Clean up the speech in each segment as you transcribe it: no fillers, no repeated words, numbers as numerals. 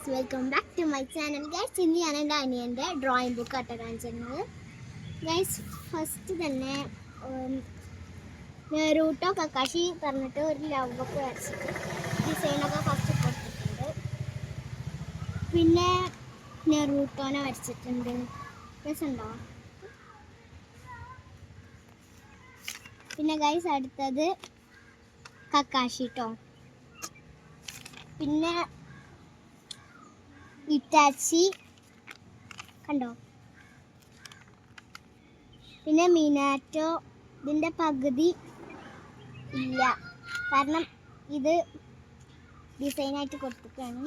Guys, welcome back to my channel. Guys, ഇന്ന് ഞാൻ എൻ്റെ അനിയൻ്റെ ഡ്രോയിങ് ബുക്ക് ആട്ടോ കാണിച്ചിരുന്നത്. ഗൈസ്, ഫസ്റ്റ് തന്നെ നെറൂട്ടോ കക്കാഷി പറഞ്ഞിട്ട് ഒരു ലവ് ബുക്ക് വരച്ചിട്ട് ഡിസൈനൊക്കെ ഫസ്റ്റ് കൊടുത്തിട്ടുണ്ട്. പിന്നെ നെറൂട്ടോനെ വരച്ചിട്ടുണ്ട്. രസമുണ്ടോ? പിന്നെ ഗൈസ്, അടുത്തത് കക്കാഷി ട്ടോ. പിന്നെ ഇറ്റാച്ചി കണ്ടോ. പിന്നെ മിനാറ്റോ. ഇതിൻ്റെ പകുതി ഇല്ല, കാരണം ഇത് ഡിസൈനായിട്ട് കൊടുത്തിട്ടാണ്.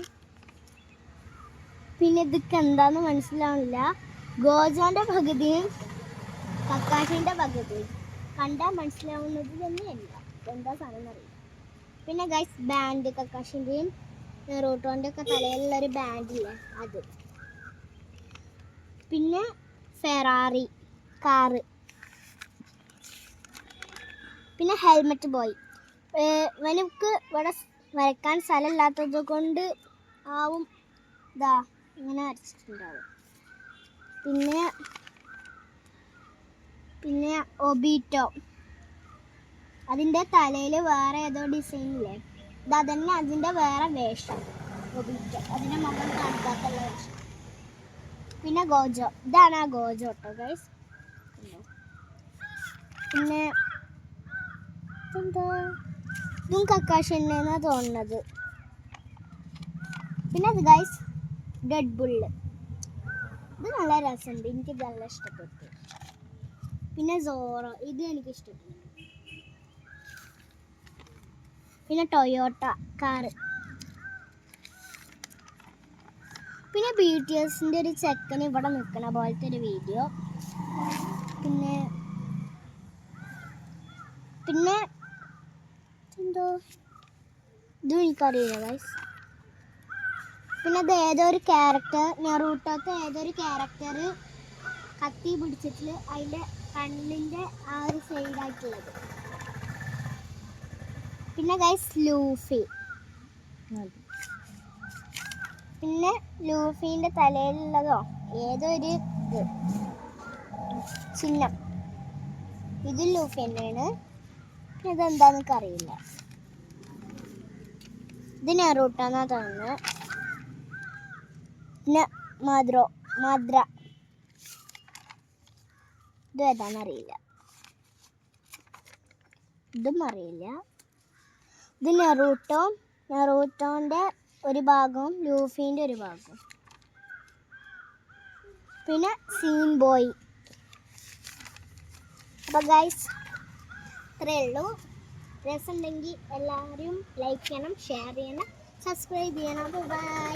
പിന്നെ ഇതൊക്കെ എന്താന്ന് മനസ്സിലാവില്ല. ഗോജോൻ്റെ പകുതിയും കക്കാഷിൻ്റെ പകുതിയും കണ്ടാൽ മനസ്സിലാവുന്നത് തന്നെയല്ല എന്താ സാധനം എന്നറിയില്ല. പിന്നെ ഗൈസ്, ബാൻഡ് കക്കാഷിൻ്റെയും നെറൂട്ടോൻ്റെ ഒക്കെ തലയിലുള്ളൊരു ബാൻഡില്ലേ അത്. പിന്നെ ഫെറാറി കാറ്. പിന്നെ ഹെൽമെറ്റ് ബോയ്. ഇവനക്ക് ഇവിടെ വരയ്ക്കാൻ സ്ഥലമില്ലാത്തത് കൊണ്ട് ആവും ഇതാ ഇങ്ങനെ വരച്ചിട്ടുണ്ടാവും. പിന്നെ ഒബീറ്റോ. അതിൻ്റെ തലയിൽ വേറെ ഏതോ ഡിസൈനില്ലേ, ഇതന്നെ അതിൻ്റെ വേറെ വേഷം. ഒബീറ്റോ അതിൻ്റെ മുഖം കാണിക്കാത്തുള്ള വേഷം. പിന്നെ ഗോജോ. ഇതാണ് ആ ഗോജോ കേട്ടോ ഗൈസ്. പിന്നെ എന്താ, ഇതും കക്കാഷി തന്നെയെന്നാണ് തോന്നുന്നത്. പിന്നെ അത് ഗൈസ്, ഡെഡ് ബുള്ള്. ഇത് നല്ല രസമുണ്ട്, എനിക്ക് നല്ല ഇഷ്ടപ്പെട്ടു. പിന്നെ സോറോ, ഇത് എനിക്ക് ഇഷ്ടപ്പെട്ടു. പിന്നെ ടൊയോട്ട കാറ്. പിന്നെ BTSൻ്റെ ഒരു ചെക്കന് ഇവിടെ നിൽക്കണ പോലത്തെ ഒരു വീഡിയോ. പിന്നെ എന്തോ ഇതും എനിക്കറിയില്ല ഗൈസ്. പിന്നെ അത് ഏതൊരു ക്യാരക്ടർ, നെറൂട്ടോത്തെ ഏതൊരു ക്യാരക്ടർ കത്തി പിടിച്ചിട്ട് അതിൻ്റെ കണ്ണിൻ്റെ ആ ഒരു സൈഡായിട്ടുള്ളത്. പിന്നെ ഗൈസ്, ലൂഫി. പിന്നെ ലൂഫീൻ്റെ തലയിലുള്ളതോ ഏതൊരു ഇത് ചിഹ്നം, ഇത് ലൂഫി തന്നെയാണ്. പിന്നെ ഇതെന്താന്നൊക്കെ അറിയില്ല. ഇത് നെറൂട്ടോന്നാ തോന്നുന്നത്. പിന്നെ മാദ്ര. ഇത് ഏതാണെന്നറിയില്ല, ഇതും അറിയില്ല. ഇത് നെറൂട്ടോൻ്റെ ഒരു ഭാഗവും ലൂഫീൻ്റെ ഒരു ഭാഗവും. പിന്നെ സീൻ ബോയ്. അപ്പോൾ ഗൈസ്, ഇത്രയേ ഉള്ളൂ. രസമുണ്ടെങ്കിൽ എല്ലാവരും ലൈക്ക് ചെയ്യണം, ഷെയർ ചെയ്യണം, സബ്സ്ക്രൈബ് ചെയ്യണം. ബൈ.